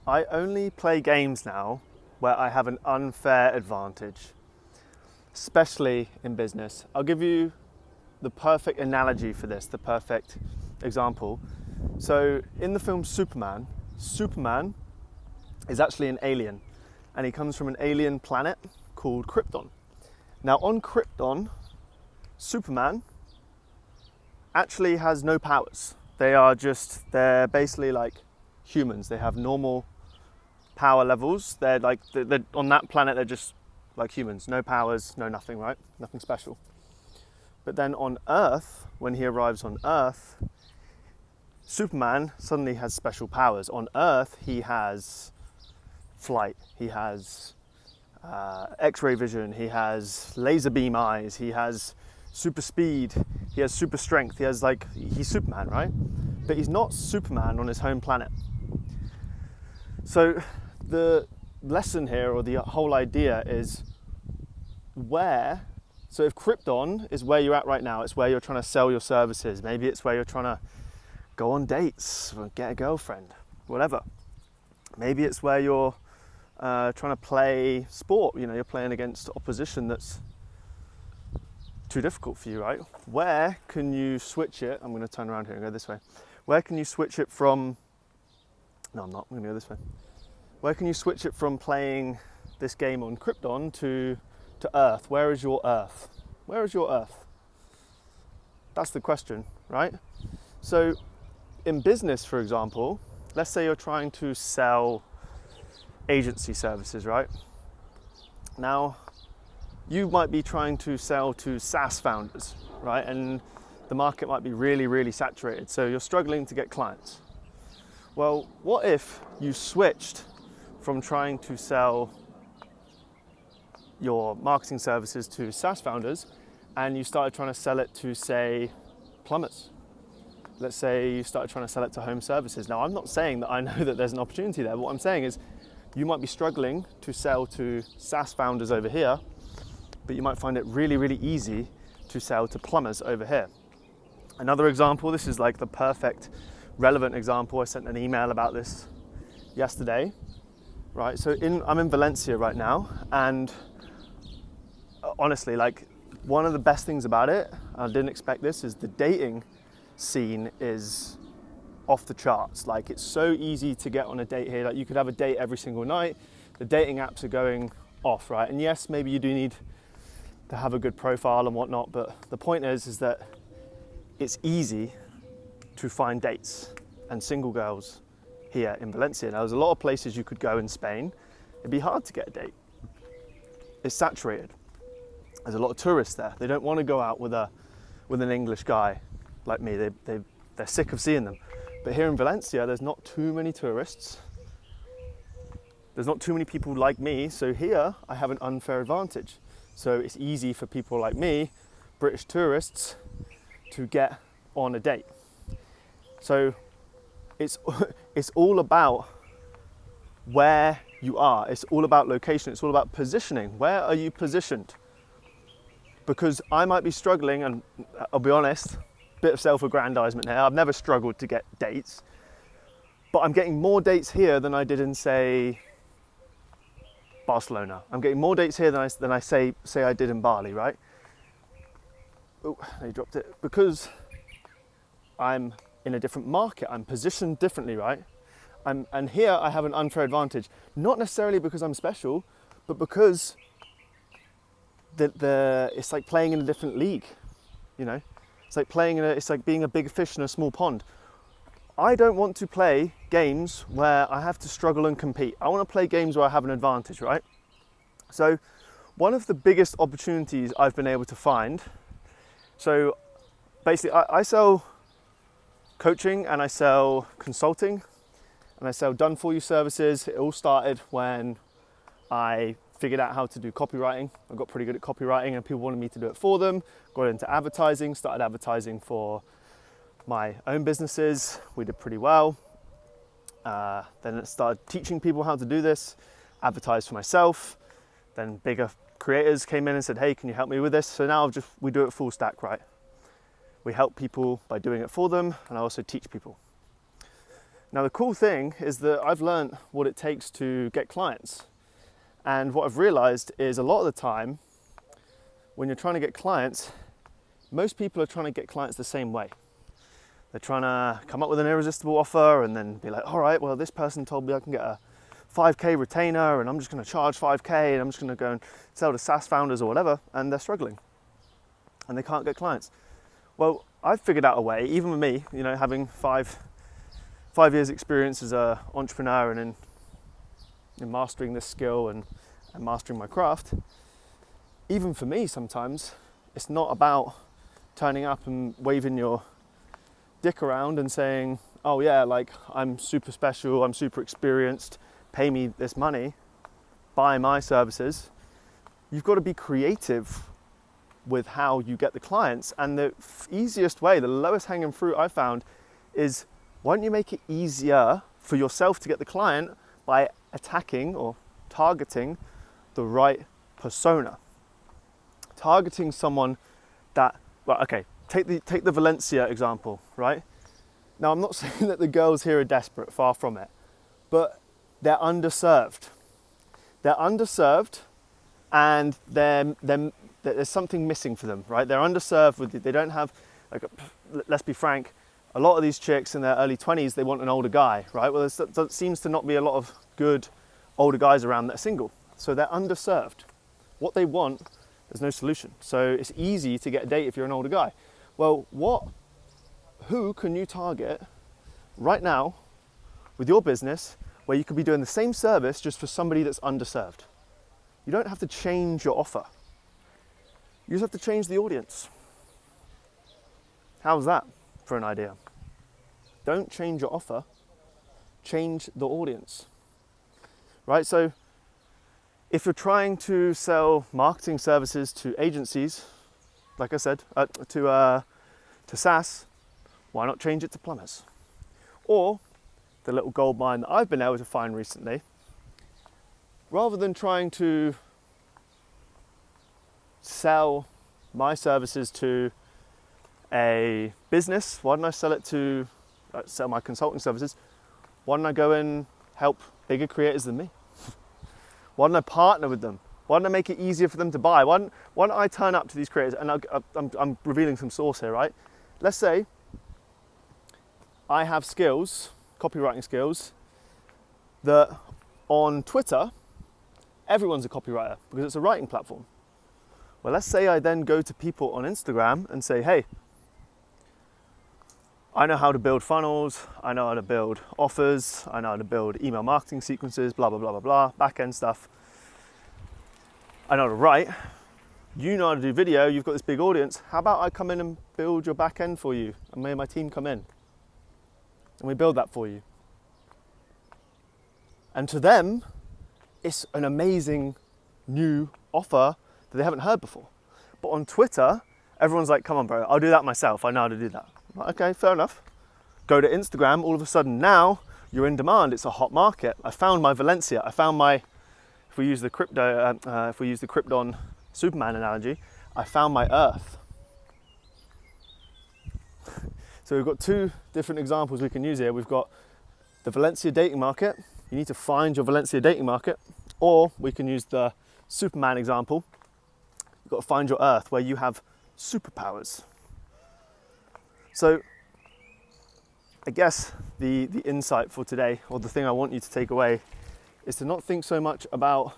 I only play games now where I have an unfair advantage, especially in business. I'll give you the perfect analogy for this, the perfect example. So in the film Superman, Superman is actually an alien, and he comes from an alien planet called Krypton. Now on Krypton, Superman actually has no powers. They're basically like humans. They have normal power levels. They're on that planet, they're just like humans. No powers, no nothing, right? Nothing special. But then on Earth, when he arrives on Earth, Superman suddenly has special powers. On Earth, he has flight, he has X-ray vision, he has laser beam eyes, he has super speed, he has super strength, he's Superman, right? But he's not Superman on his home planet. So the lesson here, or the whole idea, is so if Krypton is where you're at right now, it's where you're trying to sell your services, maybe it's where you're trying to go on dates or get a girlfriend, whatever. Maybe it's where you're trying to play sport, you're playing against opposition that's too difficult for you, right? Where can you switch it? I'm going to turn around here and go this way. Where can you switch it from? No, I'm not. I'm going to go this way. Where can you switch it from playing this game on Krypton to Earth? Where is your Earth? Where is your Earth? That's the question, right? So in business, for example, let's say you're trying to sell agency services, right? Now, you might be trying to sell to SaaS founders, right? And the market might be really, really saturated. So you're struggling to get clients. Well, what if you switched from trying to sell your marketing services to SaaS founders and you started trying to sell it to, say, plumbers? Let's say you started trying to sell it to home services. Now, I'm not saying that I know that there's an opportunity there. But what I'm saying is you might be struggling to sell to SaaS founders over here, but you might find it really, really easy to sell to plumbers over here. Another example, this is like the perfect relevant example. I sent an email about this yesterday, right? So I'm in Valencia right now, and honestly, like, one of the best things about it, I didn't expect this, is the dating scene is off the charts. Like, it's so easy to get on a date here. Like, you could have a date every single night. The dating apps are going off, right? And yes, maybe you do need to have a good profile and whatnot, but the point is that it's easy to find dates and single girls here in Valencia. Now, there's a lot of places you could go in Spain. It'd be hard to get a date. It's saturated. There's a lot of tourists there. They don't want to go out with an English guy like me. They're sick of seeing them. But here in Valencia, there's not too many tourists. There's not too many people like me. So here I have an unfair advantage. So it's easy for people like me, British tourists, to get on a date. So it's all about where you are. It's all about location. It's all about positioning. Where are you positioned? Because I might be struggling, and I'll be honest, bit of self-aggrandizement here. I've never struggled to get dates, but I'm getting more dates here than I did in, say, Barcelona. I'm getting more dates here than I say I did in Bali, right? Oh, they dropped it. Because I'm in a different market. I'm positioned differently, right? And here I have an unfair advantage. Not necessarily because I'm special, but because it's like playing in a different league, It's like it's like being a big fish in a small pond. I don't want to play games where I have to struggle and compete. I want to play games where I have an advantage, right? So one of the biggest opportunities I've been able to find, so basically I sell coaching and I sell consulting and I sell done for you services. It all started when I figured out how to do copywriting. I got pretty good at copywriting and people wanted me to do it for them. Got into advertising, started advertising for my own businesses. We did pretty well. Then it started teaching people how to do this, advertised for myself. Then bigger creators came in and said, hey, can you help me with this? So now we do it full stack, right? We help people by doing it for them, and I also teach people. Now the cool thing is that I've learned what it takes to get clients. And what I've realized is a lot of the time, when you're trying to get clients, most people are trying to get clients the same way. They're trying to come up with an irresistible offer and then be like, all right, well, this person told me I can get a 5K retainer and I'm just going to charge 5K and I'm just going to go and sell to SaaS founders or whatever, and they're struggling and they can't get clients. Well, I've figured out a way, even with me, having five years experience as an entrepreneur and in mastering this skill and mastering my craft. Even for me, sometimes it's not about turning up and waving your dick around and saying, oh yeah, like I'm super special, I'm super experienced, pay me this money, buy my services. You've got to be creative with how you get the clients. And the easiest way, the lowest hanging fruit I found is, why don't you make it easier for yourself to get the client by attacking or targeting the right persona? Targeting someone that, well, okay, take the Valencia example, right? Now, I'm not saying that the girls here are desperate, far from it, but they're underserved. They're underserved, and there's something missing for them, right? They're underserved. They don't have, let's be frank, a lot of these chicks in their early 20s, they want an older guy, right? Well, there seems to not be a lot of good older guys around that are single. So they're underserved. What they want, there's no solution. So it's easy to get a date if you're an older guy. Well, who can you target right now with your business where you could be doing the same service just for somebody that's underserved? You don't have to change your offer. You just have to change the audience. How's that for an idea? Don't change your offer, change the audience, right? So if you're trying to sell marketing services to agencies, like I said, to SaaS, why not change it to plumbers? Or the little gold mine that I've been able to find recently, rather than trying to sell my services to a business, why don't I sell my consulting services? Why don't I go and help bigger creators than me? Why don't I partner with them? Why don't I make it easier for them to buy? Why don't I turn up to these creators? And I'm revealing some source here, right? Let's say I have skills, copywriting skills, that on Twitter, everyone's a copywriter because it's a writing platform. Well, let's say I then go to people on Instagram and say, hey, I know how to build funnels, I know how to build offers, I know how to build email marketing sequences, blah, blah, blah, blah, blah, back-end stuff. I know how to write, you know how to do video, you've got this big audience. How about I come in and build your back-end for you, and may my team come in and we build that for you? And to them, it's an amazing new offer that they haven't heard before. But on Twitter, everyone's like, come on, bro, I'll do that myself. I know how to do that. I'm like, okay, fair enough. Go to Instagram, all of a sudden now you're in demand. It's a hot market. I found my Valencia. I found my, if we use the Krypton Superman analogy, I found my Earth. So we've got two different examples we can use here. We've got the Valencia dating market. You need to find your Valencia dating market, or we can use the Superman example. You've got to find your Earth where you have superpowers. So I guess the insight for today, or the thing I want you to take away, is to not think so much about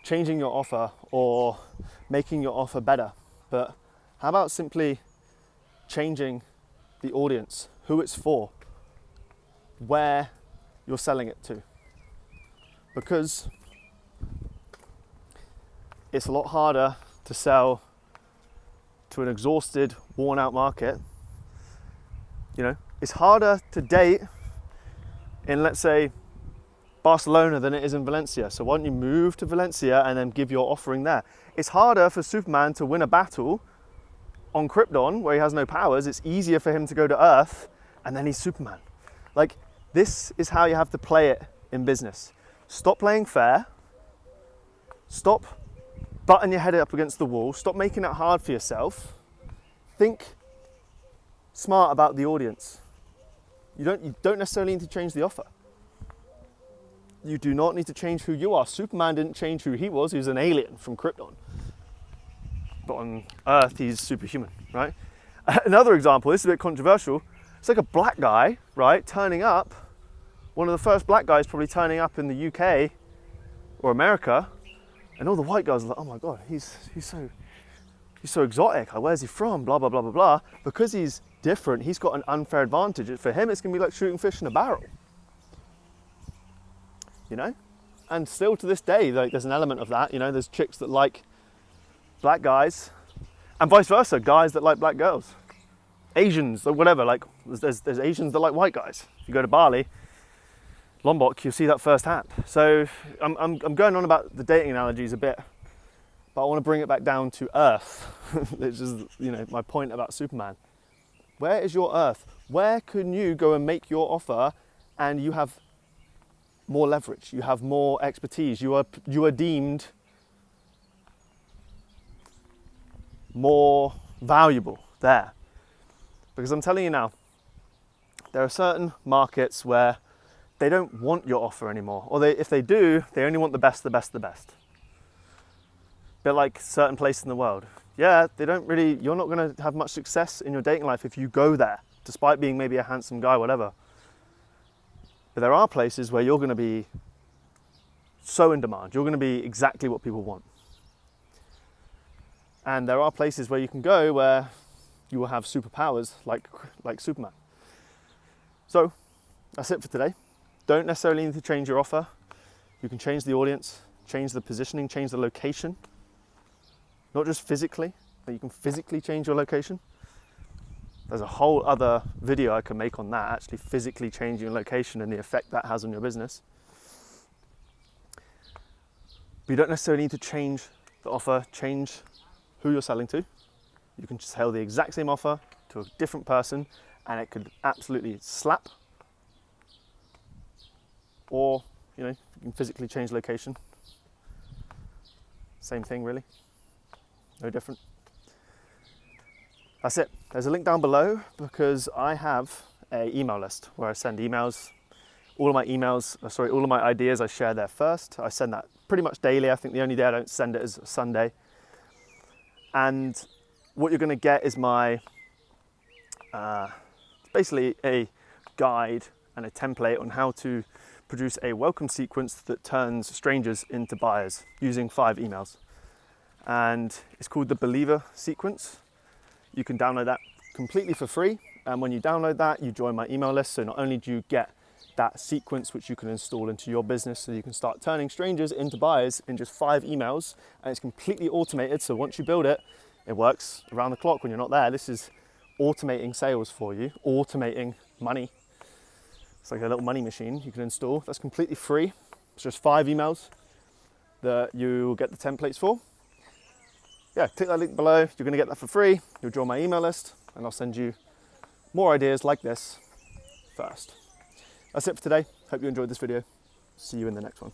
changing your offer or making your offer better, but how about simply changing the audience, who it's for, where you're selling it to. Because it's a lot harder to sell to an exhausted, worn out market. You know, it's harder to date in, let's say, Barcelona than it is in Valencia. So why don't you move to Valencia and then give your offering there? It's harder for Superman to win a battle on Krypton where he has no powers. It's easier for him to go to Earth and then he's Superman. Like, this is how you have to play it in business. Stop playing fair. Stop butting your head up against the wall. Stop making it hard for yourself. Think smart about the audience. You don't necessarily need to change the offer. You do not need to change who you are. Superman didn't change who he was. He was an alien from Krypton. But on Earth, he's superhuman, right? Another example, this is a bit controversial. It's like a black guy, right, turning up, one of the first black guys probably turning up in the UK or America, and all the white guys are like, oh my God, he's so exotic. Like, where's he from? Blah, blah, blah, blah, blah. Because he's different, he's got an unfair advantage. For him, it's gonna be like shooting fish in a barrel. You know? And still to this day, like, there's an element of that. You know, there's chicks that like black guys, and vice versa, guys that like black girls. Asians or whatever, like there's Asians that like white guys. If you go to Bali, Lombok, you'll see that firsthand. So I'm going on about the dating analogies a bit, but I want to bring it back down to Earth, which is, you know, my point about Superman. Where is your Earth? Where can you go and make your offer and you have more leverage, you have more expertise, you are deemed more valuable there? Because I'm telling you now, there are certain markets where they don't want your offer anymore, or if they do, they only want the best, the best, the best. Bit like certain places in the world. Yeah, you're not going to have much success in your dating life if you go there, despite being maybe a handsome guy, whatever. But there are places where you're going to be so in demand. You're going to be exactly what people want. And there are places where you can go where you will have superpowers like Superman. So that's it for today. Don't necessarily need to change your offer. You can change the audience, change the positioning, change the location. Not just physically, but you can physically change your location. There's a whole other video I can make on that, actually physically changing your location and the effect that has on your business. But you don't necessarily need to change the offer, change who you're selling to. You can just sell the exact same offer to a different person and it could absolutely slap. Or, you know, you can physically change location. Same thing really, no different. That's it. There's a link down below because I have an email list where I send emails. All of my ideas I share there first. I send that pretty much daily. I think the only day I don't send it is Sunday. And what you're going to get is my, basically a guide and a template on how to produce a welcome sequence that turns strangers into buyers using 5 emails. And it's called the Believer sequence. You can download that completely for free. And when you download that, you join my email list. So not only do you get that sequence, which you can install into your business so you can start turning strangers into buyers in just 5 emails. And it's completely automated. So once you build it, it works around the clock when you're not there. This is automating sales for you, automating money. It's like a little money machine you can install. That's completely free. It's just 5 emails that you get the templates for. Yeah, click that link below. You're going to get that for free. You'll join my email list and I'll send you more ideas like this first. That's it for today. Hope you enjoyed this video. See you in the next one.